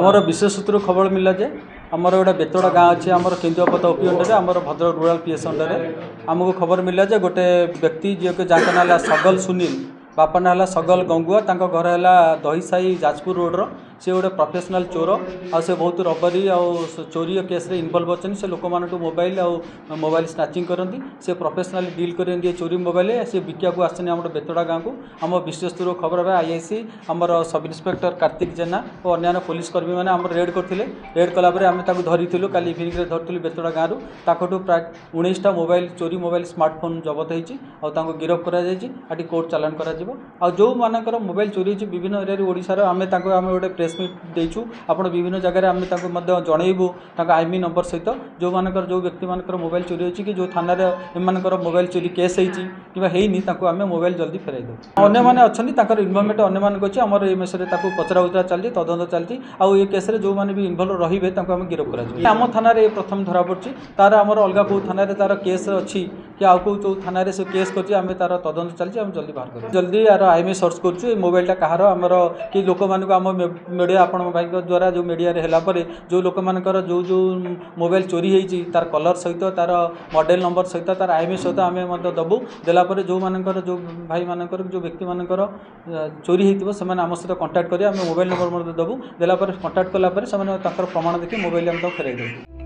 आमर विशेष सूत्र खबर मिला जे आमर गोटे बेतड़ा गाँव अच्छे आम केन्दुआपदा ओपी अंडर आम भद्रक रूराल पीएस अंडर आमको खबर मिला जे गोटे व्यक्ति जी के जहाँ ना सगल सुनील बापा ना है सगल गंगुआ तांको घर है दहीसाही जाजपुर रोड्र सी गोटे प्रोफेशनल चोर आ से बहुत रबरी आ चोरी केस इनवल्व अच्छे से लोक मानू मोबाइल आ मोबाइल स्नाचिंग करती से प्रोफेशनल डील कर चोरी मोबाइल सी बिका को आसने आम बेतड़ा गाँव को आम विशेष दूर खबर है आईआईसी आमर सब इन्स्पेक्टर कार्तिक जेना और अन्य पुलिस कर्मी मैंने आम रेड करते रेड कलापर आम धरीलु का इवनिंग धरती बेतड़ा गाँव ताकू प्राय 19टा मोबाइल चोरी मोबाइल स्मार्टफोन जबत होती गिरफ्त कर कोर्ट चालान कर जो मानकर मोबाइल चोरी विभिन्न एरिया ओडिशार आम गोटे प्रेस मीट देचु आप विभिन्न जगह आम जनइबू आईएमई नंबर सहित जो मानकर जो व्यक्ति मानकर मोबाइल चोरी होती कि जो थाना एमकर मोबाइल चोरी केस होनी आम मोबाइल जल्दी फेरई दे अन्य मैंने अच्छा इनवल्वमेंट अन्य अच्छे आम ये मेसरे पचरा उचरा चलती तदंत चलती आउ ये केस जो मैंने भी इनवल्व रही आम गिरफ्त कर आम थाना प्रथम धरा पड़ी तार आम अलग कौ थाना तार केस अच्छी कि आउ कौ जो थाना से केस कर तार तदंत चलती आम जल्दी बाहर कर जल्दी यार आईएमई सर्च कर मोबाइलटा कहार आमर कि लोक मान आम मीडिया आपण भाई द्वारा जो मीडिया जो लोक मानकर जो जो मोबाइल चोरी होती तार कलर सहित तार मॉडल नंबर सहित तार आईएमई सहित आम दबू देलापर जो मानकर जो भाई मानकर जो व्यक्ति मानकर चोरी होती से आम सहित कंटाक्ट करें आम मोबाइल नंबर दबू देलापर कंटाक्ट कलापर से प्रमाण देखिए मोबाइल आम फेरई देबू।